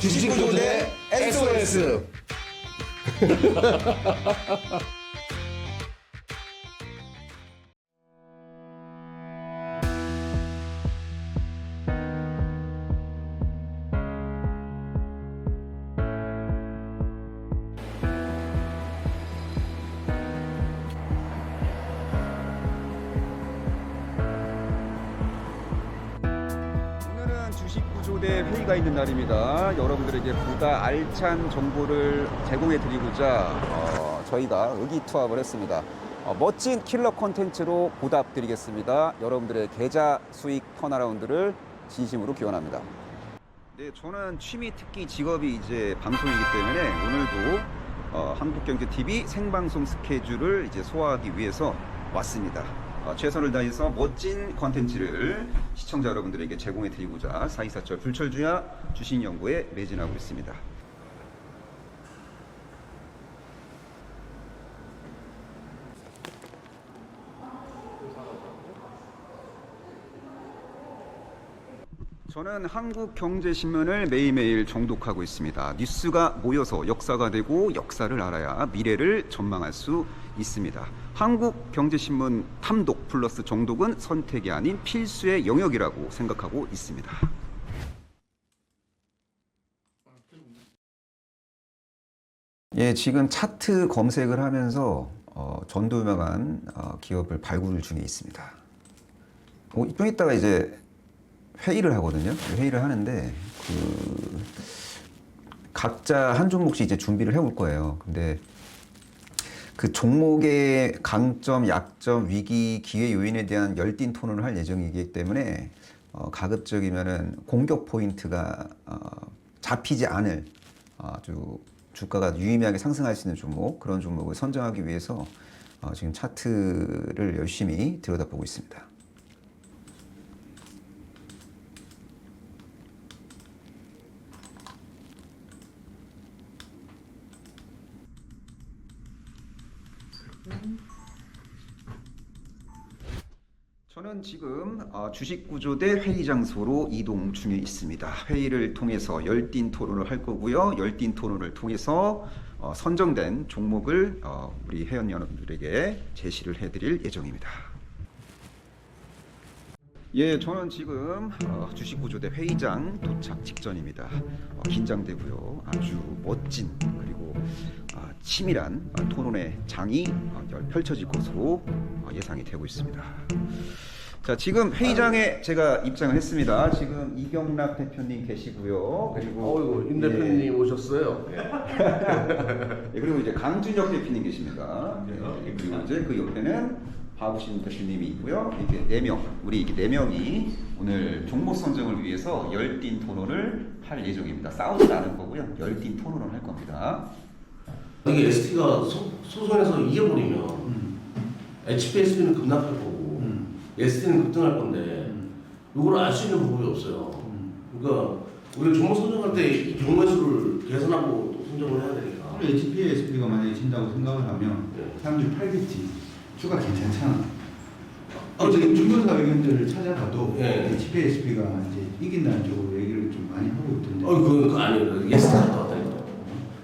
주식구조대 SOS. 주식구조대 회의가 있는 날입니다. 여러분들에게 보다 알찬 정보를 제공해 드리고자 저희가 의기투합을 했습니다. 멋진 킬러 콘텐츠로 보답드리겠습니다. 여러분들의 계좌 수익 턴어라운드를 진심으로 기원합니다. 네, 저는 취미 특기 직업이 이제 방송이기 때문에 오늘도 한국경제TV 생방송 스케줄을 이제 소화하기 위해서 왔습니다. 최선을 다해서 멋진 컨텐츠를 시청자 여러분들에게 제공해 드리고자 사이사철 불철주야 주식연구에 매진하고 있습니다. 저는 한국경제신문을 매일매일 정독하고 있습니다. 뉴스가 모여서 역사가 되고 역사를 알아야 미래를 전망할 수 있습니다. 한국경제신문 탐독 플러스 정독은 선택이 아닌 필수의 영역이라고 생각하고 있습니다. 예, 지금 차트 검색을 하면서 전도유명한 기업을 발굴 중에 있습니다. 좀 이따가 이제 회의를 하거든요. 회의를 하는데 각자 한 종목씩 이제 준비를 해올 거예요. 근데 그 종목의 강점, 약점, 위기, 기회 요인에 대한 열띤 토론을 할 예정이기 때문에 가급적이면은 공격 포인트가 잡히지 않을 아주 주가가 유의미하게 상승할 수 있는 종목, 그런 종목을 선정하기 위해서 지금 차트를 열심히 들여다보고 있습니다. 저는 지금 주식구조대 회의 장소로 이동 중에 있습니다. 회의를 통해서 열띤 토론을 할 거고요. 열띤 토론을 통해서 선정된 종목을 우리 회원 여러분들에게 제시를 해드릴 예정입니다. 예, 저는 지금 주식구조대 회의장 도착 직전입니다. 긴장되고요. 아주 멋진 그리고 치밀한 토론의 장이 펼쳐질 것으로 예상이 되고 있습니다. 자, 지금 회의장에 제가 입장을 했습니다. 지금 이경락 대표님 계시고요. 그리고 임 대표님 오셨어요. 예, 그리고 이제 강준혁 대표님 계십니다. 예, 그리고 이제 그 옆에는 박우신 대표님이 있고요. 이렇게 4명, 우리 이렇게 4명이 오늘 종목 선정을 위해서 열띤 토론을 할 예정입니다. 싸우지 않을 거고요. 열띤 토론을 할 겁니다. 이게 ST가 소송에서 이겨버리면 HPSB는 급락할 거고 ST는 급등할 건데 이걸 알 수 있는 방법이 없어요. 그러니까 우리가 종목 선정할 때 이 경매수를 계산하고 또 선정을 해야 되니까. HPSB가 만약에 진다고 생각을 하면 사람들이 팔겠지. 주가 괜찮잖아. 지금 중견사 의견들을 찾아봐도 HPSB가 이제 이긴다는 쪽으로 얘기를 좀 많이 하고 있던데. 그거 아니에요. ST 갔다 왔다니까.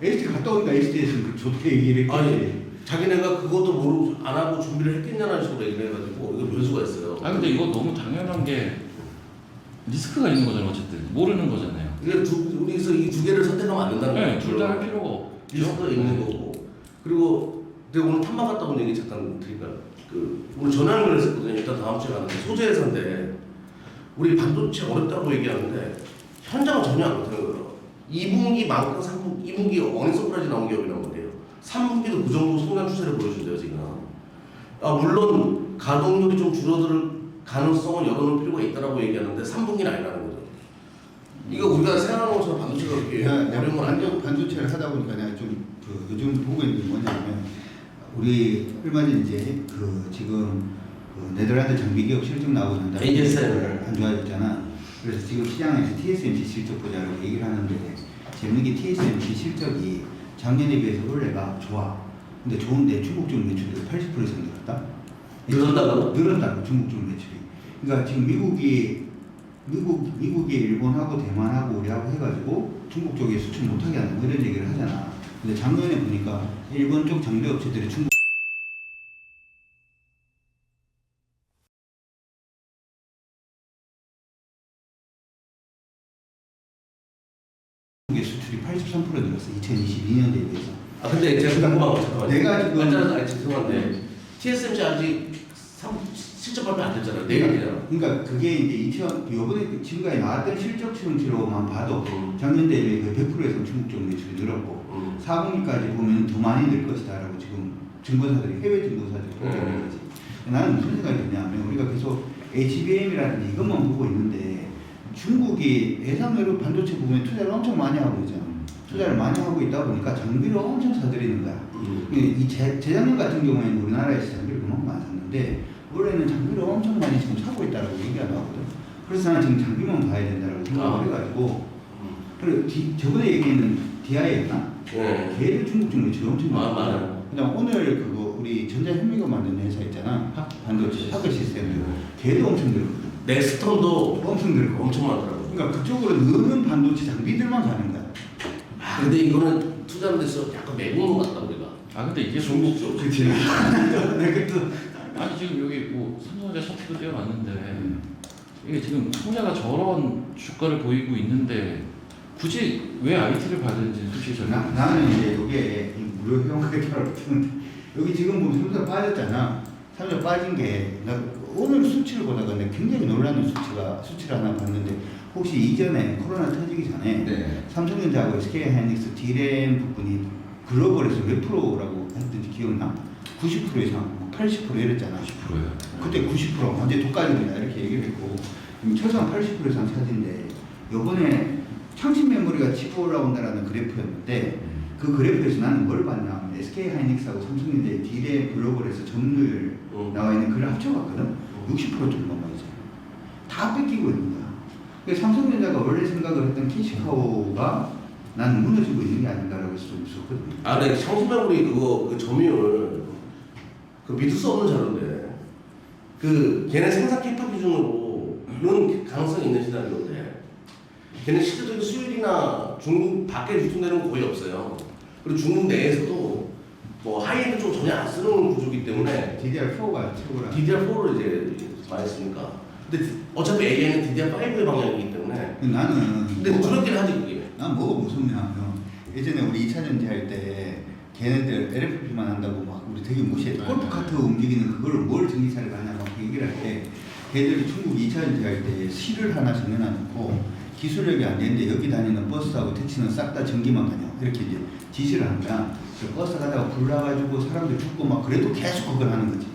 ST 갔다 오니까 ST에서 좋게 얘기를 했겠지. 아니, 자기네가 그것도 모르고 안 하고 준비를 했겠냐는 식으로 얘기를 해가지고 이거 변수가 있어요. 근데 이거 너무 당연한 게 리스크가 있는 거잖아요. 어쨌든 모르는 거잖아요. 이게 우리서 이 두 개를 선택하면 안 된다는 거예요. 네, 둘 다 할 필요가 없죠. 리스크가 있는 거고. 그리고 내가 오늘 탐방 갔다 온 얘기 잠깐 드릴까요? 오늘 전화를 했었거든요. 일단 다음 주에 가는데 소재 회사인데 우리 반도체 어렵다고 얘기하는데 현장은 전혀 안 그렇다는 거예요. 2분기만큼 2분기 어닝 서프라이즈 나온 기업이란 말이에요. 3분기도 그 정도 성장 추세를 보여준대요 지금. 물론 가동률이 좀 줄어들 가능성은 열어놓을 필요가 있다라고 얘기하는데 3분기는 아니라는 거죠. 이거 우리가 생각하는 것처럼 반도체가 그렇게 어려운 건 아니죠. 반도체를 하다 보니까 내가 좀 요즘 보고 있는 게 뭐냐면 우리 얼마 전에 이제 지금 네덜란드 장비 기업 실적 나오고 난다. ASML 안 좋아졌잖아. 그래서 지금 시장에서 TSMC 실적 보자라고 얘기를 하는데 재밌는 게 TSMC 실적이 작년에 비해서 올해가 좋아. 근데 좋은데 중국적 매출이 80% 이상 늘었다. 늘었다고? 늘었다고 중국적 매출이. 그러니까 지금 미국이 일본하고 대만하고 우리하고 해가지고 중국 쪽에 수출 못하게 한다 뭐 이런 얘기를 하잖아. 근데 작년에 보니까 일본 쪽 장비 업체들이 중국에 수출이 83% 늘었어. 2022년 대비해서. 아 근데 제가 궁금한 거 잠깐만요. 내가 지금 아니 죄송한데 TSMC 아직 실적 발표 안 됐잖아요. 내일이잖아. 그러니까 그게 이제 요번에 지금까지 나왔던 실적 수치로만 봐도 작년 대비 거의 100% 이상 중국 쪽 매출이 늘었고 4분기까지 보면 더 많이 늘 것이다라고 지금 증권사들이 해외 증권사들이 보는 거지. 나는 무슨 생각이 드냐면 우리가 계속 HBM이라든지 이것만 보고 있는데 중국이 해상으로 반도체 부분에 투자를 엄청 많이 하고 있잖아. 투자를 많이 하고 있다 보니까 장비를 엄청 사들이는 거야. 이 재작년 같은 경우에는 우리나라에서 장비를 그만큼 안 샀는데 올해는 장비를 엄청 많이 지금 사고 있다라고 얘기가 나오거든. 그래서 나는 지금 장비만 봐야 된다라고 생각을 해가지고 그리고 저번에 얘기했는 DI였나? 네. 걔를 중국 쪽 매출이 엄청 맞아요. 그다음 오늘 그거 우리 전자현미가 만든 회사 있잖아. 반도체 하크 시스템. 걔도 엄청 늘었거든. 넥스턴도 엄청 늘고 엄청 많더라고. 그러니까 그쪽으로 넣는 반도체 장비들만 가는 거야. 아 근데 이거는 투자하는 데서 약간 매국노 같다 우리가. 아 근데 이게 중국 쪽. 그치. 내가 또 아니 지금 여기 뭐 삼성전자 차트도 띄워놨는데 이게 지금 투자가 저런 주가를 보이고 있는데 굳이 왜 IT를 봐야 되는지 솔직히 잘 나는 이제 이게 무료 회원 가입하라고 뜨는데 여기 지금 보면 삼성 빠졌잖아. 삼성 빠진 게 나 오늘 수치를 보다가 근데 굉장히 놀라는 수치를 하나 봤는데 혹시 이전에 코로나 터지기 전에 네. 삼성전자하고 SK하이닉스 D램 부분이 글로벌에서 몇 프로라고 했던지 기억나? 90% 이상, 80% 이랬잖아. 10%예요. 그때 90% 완전 독과점이다 이렇게 얘기를 했고 최소한 80% 이상 차지인데 요번에 창신 메모리가 치고 올라온다라는 그래프였는데 그 그래프에서 나는 뭘 봤냐 SK하이닉스하고 삼성전자의 D램 글로벌에서 점유율 나와 있는 그걸 합쳐봤거든. 60% 정도 넘어가죠. 다 뺏기고 있는 거야. 그래서 삼성전자가 원래 생각을 했던 캐시카우가 나는 무너지고 있는 게 아닌가라고 해서 좀 있었거든. 아, 네, 창신메모리 그 점유율 그 믿을 수 없는 자료인데 그 걔네 생산 캐파 기준으로는 가능성이 있는 시나리오인데 걔네 실질적인 수율이나 중국 밖에 유통되는 건 거의 없어요. 그리고 중국 내에서도 뭐 하이엔드 쪽 전혀 안 쓰는 구조이기 때문에 DDR4가 최고라. DDR4를 이제 많이 쓰니까. 근데 어차피 AI는 DDR5의 방향이기 때문에. 나는 근데 두렵긴 하지 그게. 난 뭐가 무섭냐면 예전에 우리 2차 전지 할 때 걔네들 LFP만 한다고 막 우리 되게 무시했어. 골프카트 움직이는 그거를 뭘 전기차를 가냐 막 얘기를 할 때 걔들이 중국 2차 전지 할 때 실을 하나 정해놔놓고 기술력이 안 되는데 여기 다니는 버스하고 택시는 싹 다 전기만 다녀 이렇게 이제 지시를 하는 거야. 버스 가다가 불 나가지고 사람들 죽고 막 그래도 계속 그걸 하는 거지.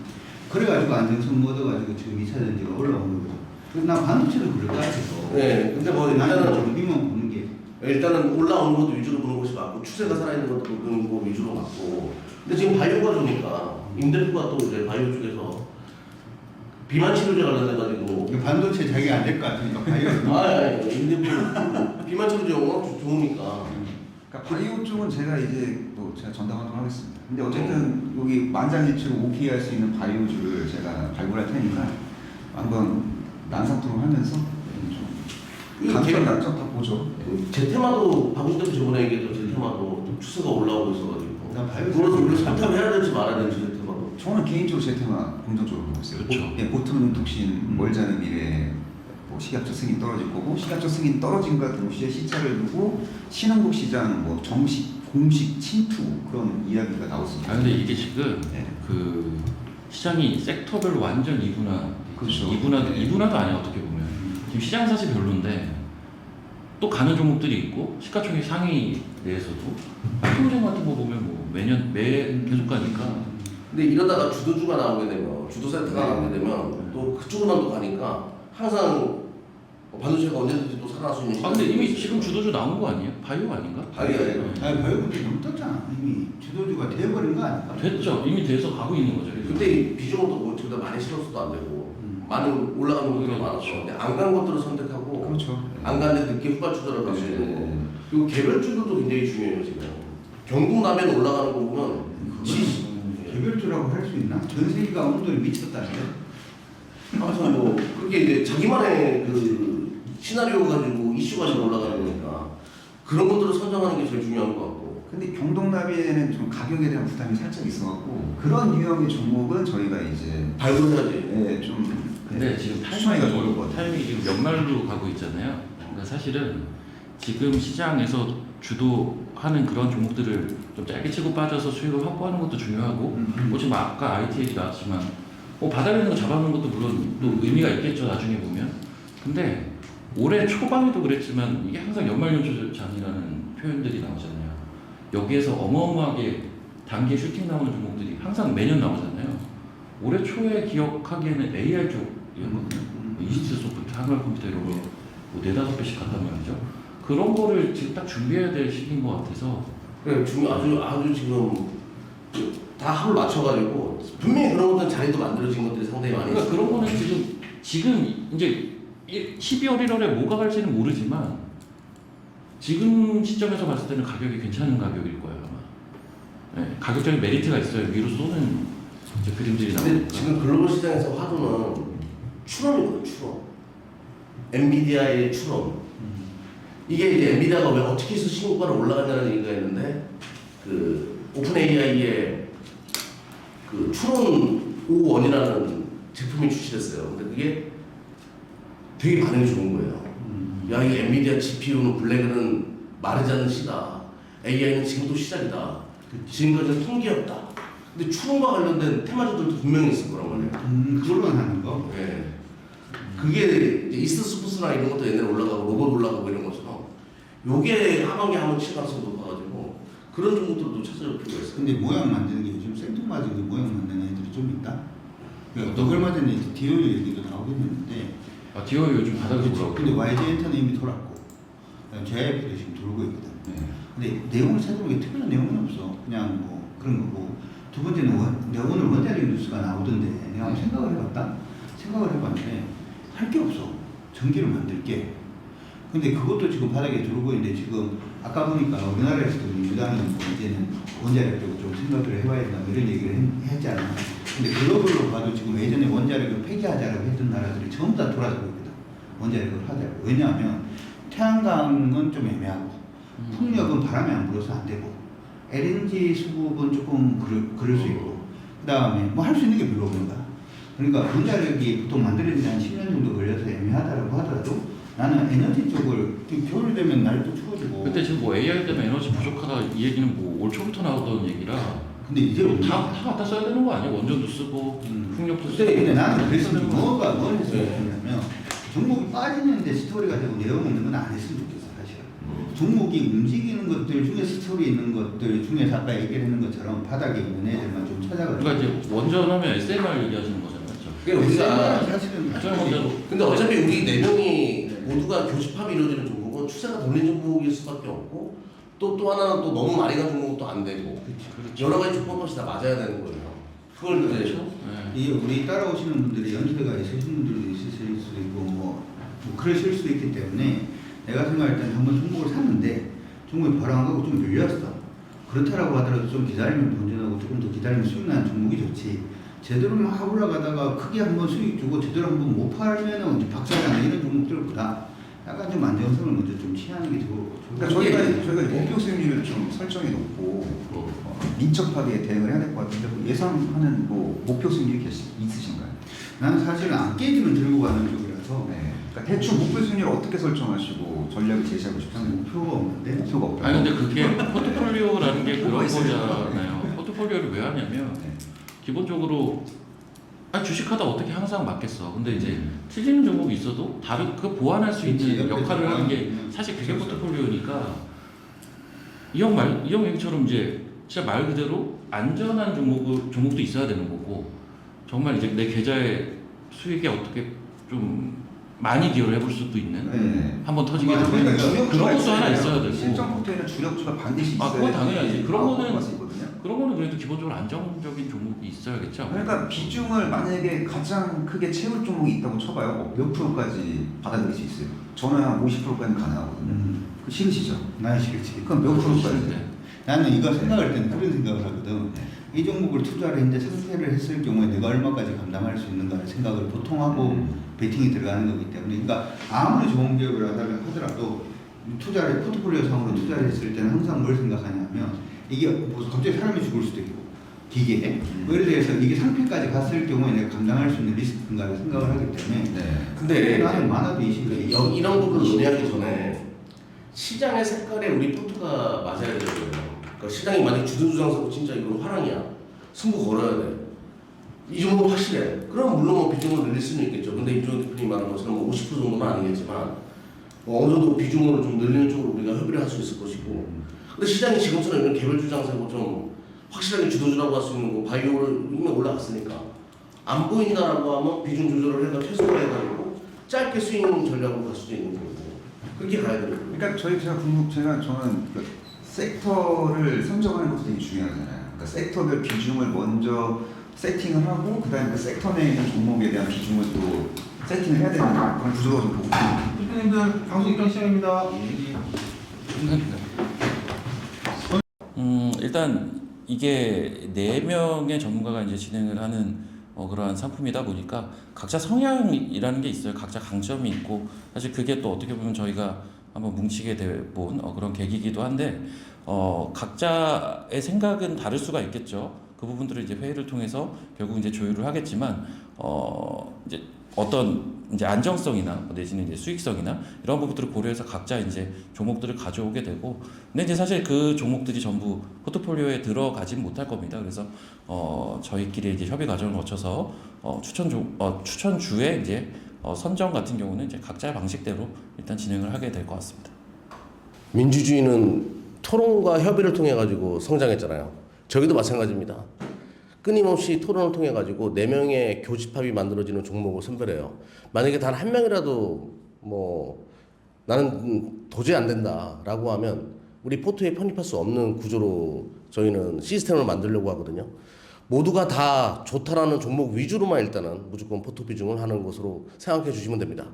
그래가지고 안정성 얻어가지고 지금 2차 전지가 올라오는 거죠. 그래서 나 반도체도 그럴 것 같아서. 네, 근데 뭐 나는 일단은 전기만 보는 게. 일단은 올라오는 것도 위주로 보는 것이 맞고 추세가 살아있는 것도 보는 거 위주로 맞고. 근데 지금 바이오가 좋으니까 임대부가 또 이제 바이오 쪽에서 비만 치료제 관련해가지고 반도체 자기가 안 될 것 같으니까 바이오. 임대부 비만 치료제 워낙 좋으니까. 그러니까 바이오 쪽은 제가 이제 또 제가 전담하도록 하겠습니다. 근데 어쨌든 여기 만장일치로 오케이 할 수 있는 바이오주를 제가 발굴할 테니까 한번 난상토론 하면서 좀 강점 단점 다 보죠. 제테마도 박우진 대표 저번에 얘기했던 제테마도 추세가 올라오고 있어가지고. 나 바이오 그래서 우리 선택해야 될지 말아야 될지 제테마도. 저는 개인적으로 제 테마 긍정적으로 보고 있어요. 그렇죠. 예, 보트는 독신, 멀자는 미래, 뭐 시각적 승인 떨어질 거고 시각적 승인 떨어진과 동시에 시차를 두고 신한국 시장 뭐 정식 공식 침투 그런 이야기가 나왔습니다. 아 근데 이게 지금 네. 그 시장이 섹터별로 완전 그렇죠. 이분화도 아니야 어떻게 보면 지금 시장 사실 별론데 또 가는 종목들이 있고 시가총액 상위 내에서도 통장 같은 거 보면 뭐 매년 계속 가니까 근데 이러다가 주도주가 나오게 되면 주도 센터가 나오게 되면 또 그쪽으로만 또 가니까 항상 반도체가 언제든지 또 살아날 수 있는. 아 근데 이미 지금 주도주 나온 거 아니에요? 바이오 아닌가? 바이오. 아니 바이오도 너무 떴잖아. 이미 주도주가 돼버린 거 아닐까? 됐죠. 이미 돼서 가고 있는 거죠. 근데 이 비중은 또 저보다 많이 실었어도 안 되고 많은 올라가는 것들이 많았어. 근데 안 간 것들을 선택하고 그렇죠. 안 갔는데 늦게 후발 추돌을 갈 수 있는 거. 그리고 개별주들도 굉장히 중요해요 지금. 경북 라면 올라가는 거 보면 개별주라고 할 수 있나? 전 세계가 온도에 미쳤다는데. 그래서 뭐 그렇게 이제 자기만의 그 시나리오 가지고 이슈 가지고 올라가는 거니까 그런 것들을 선정하는 게 제일 중요한 것 같고. 근데 경동나비에는 좀 가격에 대한 부담이 살짝 있어갖고 그런 유형의 종목은 저희가 이제 발굴해야지. 네, 좀 근데 지금 추천하기가 좋을 것 같아요. 타이밍이 지금 연말로 가고 있잖아요. 그러니까 사실은 지금 시장에서 주도하는 그런 종목들을 좀 짧게 치고 빠져서 수익을 확보하는 것도 중요하고, 뭐 지금 아까 IT 얘기 나왔지만 바닥에 있는 거 잡아놓는 것도 물론 또 의미가 있겠죠, 나중에 보면. 근데 올해 초반에도 그랬지만 이게 항상 연말연초장이라는 표현들이 나오잖아요. 여기에서 어마어마하게 단기 슈팅 나오는 종목들이 항상 매년 나오잖아요. 올해 초에 기억하기에는 AR 쪽이었거든요. 이지스 소프트, 한글컴퓨터 이런 거 뭐 4-5배씩 갔단 말이죠. 그런 거를 지금 딱 준비해야 될 시기인 것 같아서. 그래 아주 지금 다 합을 맞춰가지고 분명히 그런 것들은 자리도 만들어진 것들이 상당히 많이 그러니까 있어요. 그런 거는 지금 이제 12월 1월에 뭐가 갈지는 모르지만 지금 시점에서 봤을 때는 가격이 괜찮은 가격일 거예요 아마. 네, 가격적인 메리트가 있어요. 위로 쏘는 이제 그림들이 근데 나오니까. 지금 글로벌 시장에서 화두는 추론이거든요. 추론. 엔비디아의 추론. 이게 이제 엔비디아가 왜 어떻게 해서 신고가를 올라가냐는 얘기가 있는데, 그 오픈 AI의 그 추론 5원이라는 제품이 출시됐어요. 근데 그게 되게 반응이 좋은 거예요. 야, 이 엔비디아 GPU는 블랙은 마르지 않는 시다. AI는 지금도 시작이다. 지금까지는 통계였다. 근데 추론과 관련된 테마주들도 분명히 있을 거란 말이에요. 추론하는 거. 네. 그게 이제 이스스푸스나 이런 것도 옛날에 올라가고 로봇 올라가고 이런 것처럼 요게 하반기 한번 칠 가능성이 높아가지고 그런 종목들도 찾아볼 필요가 있어요. 근데 모양 만드는 게 요즘 생뚱맞은 모양 만드는 애들이 좀 있다. 그러니까 얼마 전에 디오 얘기도 나오긴 했는데. 디오 요즘 바닥에서 올라오고. 근데 YG 엔터는 이미 돌았고, JYP도 지금 돌고 있거든. 네. 근데 내용을 찾아보면 특별한 내용은 없어. 그냥 뭐 그런 거고. 두 번째는 내가 오늘 원자력 뉴스가 나오던데 내가 한번 생각을 해봤다. 생각을 해봤는데 할 게 없어. 전기를 만들게. 근데 그것도 지금 바닥에 들고 있는데 지금 아까 보니까 우리나라에서도 민주당은 이제는 원자력 쪽으로 좀 생각을 해봐야 된다 이런 얘기를 했잖아. 근데 글로벌로 봐도 지금 예전에 원자력을 폐기하자라고 했던 나라들이 전부 다 돌아서고 있거든. 원자력을 하자고. 왜냐하면 태양광은 좀 애매하고 풍력은 바람이 안 불어서 안 되고 LNG 수급은 조금 그럴 수 있고 그 다음에 뭐 할 수 있는 게 별로 없는 거야. 그러니까 원자력이 보통 만들어지는 한 10년 정도 걸려서 애매하다고 하더라도 나는 에너지 쪽을 겨울 되면 날이 또 추워지고. 그때 지금 뭐 AI 때문에 에너지 부족하다 이 얘기는 뭐 올 초부터 나오던 얘기라. 근데 이제 다 갖다 써야 되는 거 아니야? 원전도 쓰고 풍력도 쓰고. 근데 나는 그랬으면 뭐가 뭘 했으면 네. 좋겠냐면 종목이 빠지는데 스토리가 되고 내용 있는 건 안 했으면 좋겠어 사실. 종목이 움직이는 것들 중에 스토리 있는 것들 중에서 아까 얘기했는 것처럼 바닥에 있는 애들만 좀 찾아가지고. 그러니까 이제 원전하면 SMR 얘기하시는 거잖아요, 맞죠? 그러니까 우리가 사실은 근데 어차피 우리 4명이 모두가 교집합이 이루어지는 종목은 추세가 돌린 종목일 수밖에 없고 또 하나는 또 너무 많이 간 종목도 안 되고 여러 가지 조건값이 다 맞아야 되는 거예요. 그걸 이제 그렇죠. 네. 이 우리 따라오시는 분들이 연세가 있으신 분들도 있으실 수도 있고 뭐 그러실 수도 있기 때문에 내가 생각할 때는 한번 종목을 샀는데 종목이 바로 안 가고 좀 밀렸어. 그렇다라고 하더라도 좀 기다리면 본전하고 조금 더 기다리면 수익 나는 종목이 좋지. 제대로 막 올라가다가 크게 한번 수익 주고 제대로 한번 못 팔면은 이제 박살나는 이런 종목들보다 약간 좀 안정성을 먼저 좀 취하는 게 좋을 것 같아요. 그러니까 저희가 목표 수익률을 좀 설정이 높고 민첩하게 대응을 해야 될 것 같은데 뭐 예상하는 뭐 목표 수익률이 있으신가요? 나는 사실은 안 깨지면 들고 가는 쪽이라서 네. 그러니까 대충 목표 수익률 어떻게 설정하시고 전략을 제시하고 싶으세요? 목표가 없는데. 목표가 없다. 아니 근데 그게 포트폴리오라는 게 그런 뭐가 있어요? 거잖아요. 포트폴리오를 왜 하냐면 네. 기본적으로 주식하다 어떻게 항상 맞겠어. 근데 이제 틀리는 종목이 있어도 다른 그 보완할 수 그치, 있는 옆에 역할을 하는 게 보완. 사실 그게 포트폴리오니까 이 형 얘기처럼 이제 진짜 말 그대로 안전한 종목도 있어야 되는 거고 정말 이제 내 계좌의 수익에 어떻게 좀 많이 기여를 해볼 수도 있는 네. 한번 터지게 맞아. 되면 그러니까 그런 것도 하나 있어야 되고 실전 포트에는 주력주가 반드시 있어야 그건 당연하지. 그런 거는 있거든요. 그런 거는 그래도 기본적으로 안정적인 종목이 있어야겠죠. 그러니까 비중을 만약에 가장 크게 채울 종목이 있다고 쳐봐요. 몇 프로까지 받아들일 수 있어요? 저는 한 50%까지 가능하거든요. 그 싫으시죠? 난 싫지. 그럼 몇 프로까지? 네. 나는 이거 생각할 때는 그런 생각을 하거든. 이 종목을 투자를 했는데 상세를 했을 경우에 내가 얼마까지 감당할 수 있는가를 생각을 보통 하고 베팅이 들어가는 거기 때문에 그러니까 아무리 좋은 기업을 하더라도 투자를 포트폴리오 상으로 투자를 했을 때는 항상 뭘 생각하냐면 이게 뭐 갑자기 사람이 죽을 수도 있고 기계 뭐 예를 들어서 이게 상폐까지 갔을 경우에 내가 감당할 수 있는 리스크인가를 생각을 하기 때문에 근데 나는 많아도 20이 이런 부분을 논의하기 전에 시장의 색깔에 우리 포트가 맞아야 되고요. 그러니까 시장이 만약 주도주장사고 진짜 이건 화랑이야. 승부 걸어야 돼. 이 정도 확실해. 그럼 물론 뭐 비중을 늘릴 수는 있겠죠. 근데 임종원 대표님 말한 것처럼 뭐 50% 정도는 아니겠지만 어느 정도 비중을 좀 늘리는 쪽으로 우리가 협의를 할 수 있을 것이고. 근데 시장이 지금처럼 이런 개별주장사고 좀 확실하게 주도주라고 할 수 있는 거 바이오를 이미 올라갔으니까 안 보인다라고 하면 비중 조절을 해서 최소화해가지고 짧게 스윙 전략으로 갈 수도 있는 거고 그렇게 가야 되는 거예요. 그러니까 저는 그 섹터를 선정하는 것도 되게 중요하잖아요. 그러니까 섹터별 비중을 먼저 세팅을 하고 그다음에 그 섹터 내에 있는 종목에 대한 비중을 또 세팅을 해야 되는 그런 구조가 좀 보고. 대표님들 방송 입장 시작입니다. 일단 이게 4명의 전문가가 이제 진행을 하는 그러한 상품이다 보니까 각자 성향이라는 게 있어요. 각자 강점이 있고 사실 그게 또 어떻게 보면 저희가 한번 뭉치게 돼본 그런 계기이기도 한데 각자의 생각은 다를 수가 있겠죠. 그 부분들을 이제 회의를 통해서 결국 이제 조율을 하겠지만 이제 어떤 이제 안정성이나 내지는 이제 수익성이나 이런 부분들을 고려해서 각자 이제 종목들을 가져오게 되고 근데 이제 사실 그 종목들이 전부 포트폴리오에 들어가진 못할 겁니다. 그래서 저희끼리 이제 협의 과정을 거쳐서 추천주의 이제 선정 같은 경우는 이제 각자의 방식대로 일단 진행을 하게 될 것 같습니다. 민주주의는 토론과 협의를 통해 가지고 성장했잖아요. 저기도 마찬가지입니다. 끊임없이 토론을 통해 가지고 4명의 교집합이 만들어지는 종목을 선별해요. 만약에 단 한 명이라도 뭐 나는 도저히 안 된다라고 하면 우리 포트에 편입할 수 없는 구조로 저희는 시스템을 만들려고 하거든요. 모두가 다 좋다라는 종목 위주로만 일단은 무조건 포트 비중을 하는 것으로 생각해 주시면 됩니다.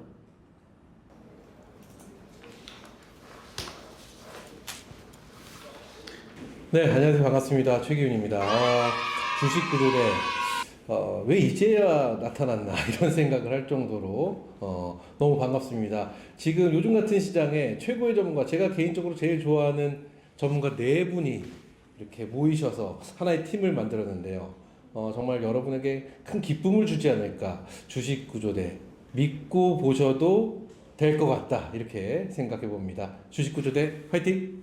네, 안녕하세요. 반갑습니다. 최기훈입니다. 주식 구조대 왜 이제야 나타났나 이런 생각을 할 정도로 너무 반갑습니다. 지금 요즘 같은 시장에 최고의 전문가, 제가 개인적으로 제일 좋아하는 전문가 4분이 이렇게 모이셔서 하나의 팀을 만들었는데요. 정말 여러분에게 큰 기쁨을 주지 않을까. 주식 구조대 믿고 보셔도 될 것 같다 이렇게 생각해 봅니다. 주식 구조대 화이팅!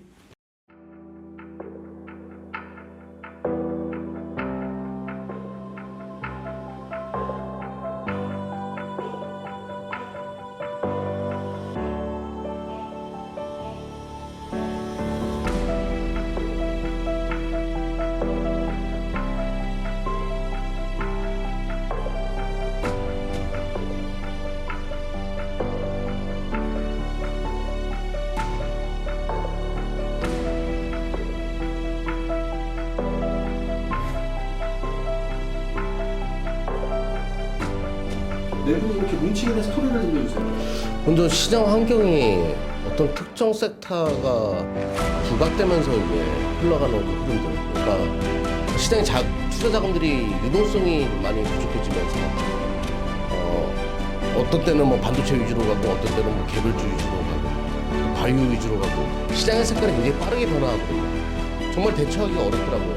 내부 이렇게 뭉치게 돼서 스토리를 들려주세요. 먼저 시장 환경이 어떤 특정 섹터가 부각되면서 이제 흘러가는 그 흐름들. 그러니까 시장의 투자 자금들이 유동성이 많이 부족해지면서 어떤 때는 뭐 반도체 위주로 가고 어떤 때는 뭐 개별주 위주로 가고 또 바이오 위주로 가고 시장의 색깔이 굉장히 빠르게 변화하거든요. 정말 대처하기가 어렵더라고요.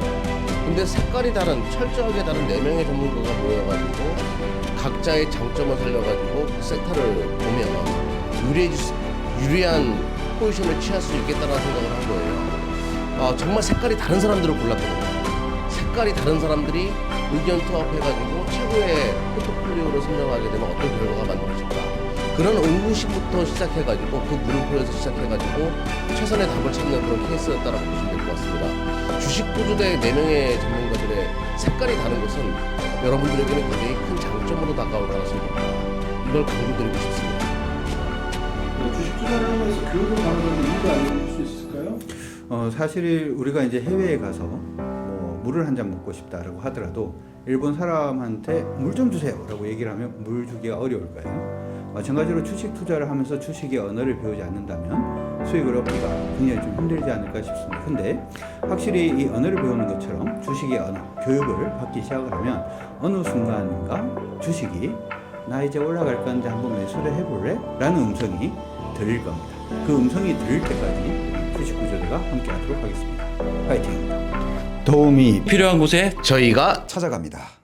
근데 색깔이 다른 철저하게 다른 4명의 전문가가 모여가지고 각자의 장점을 살려가지고 그 섹터를 보면 유리한 포지션을 취할 수 있겠다는 생각을 한 거예요. 정말 색깔이 다른 사람들을 골랐거든요. 색깔이 다른 사람들이 의견 투합해가지고 최고의 포트폴리오를 선정하게 되면 어떤 결과가 만들어질까. 그런 의구심부터 시작해가지고 그 물음표에서 시작해가지고 최선의 답을 찾는 그런 케이스였다라고 보시면 될 것 같습니다. 주식 구조대 4명의 전문가들의 색깔이 다른 것은 여러분들에게는 굉장히 큰 장점으로 다가올 가능성이 있다. 이걸 강조드리고 싶습니다. 주식 투자를 하면서 교육을 받는 이유가 알려줄 수 있을까요? 사실 우리가 이제 해외에 가서 뭐 물을 한 잔 먹고 싶다라고 하더라도 일본 사람한테 물 좀 주세요라고 얘기를 하면 물 주기가 어려울 거예요. 마찬가지로 주식 투자를 하면서 주식의 언어를 배우지 않는다면 수익을 얻기가 굉장히 좀 힘들지 않을까 싶습니다. 근데 확실히 이 언어를 배우는 것처럼 주식의 언어, 교육을 받기 시작을 하면 어느 순간인가 주식이 나 이제 올라갈 건데 한번 매수를 해볼래? 라는 음성이 들릴 겁니다. 그 음성이 들릴 때까지 주식구조대가 함께하도록 하겠습니다. 파이팅입니다. 도움이 필요한 곳에 저희가 찾아갑니다.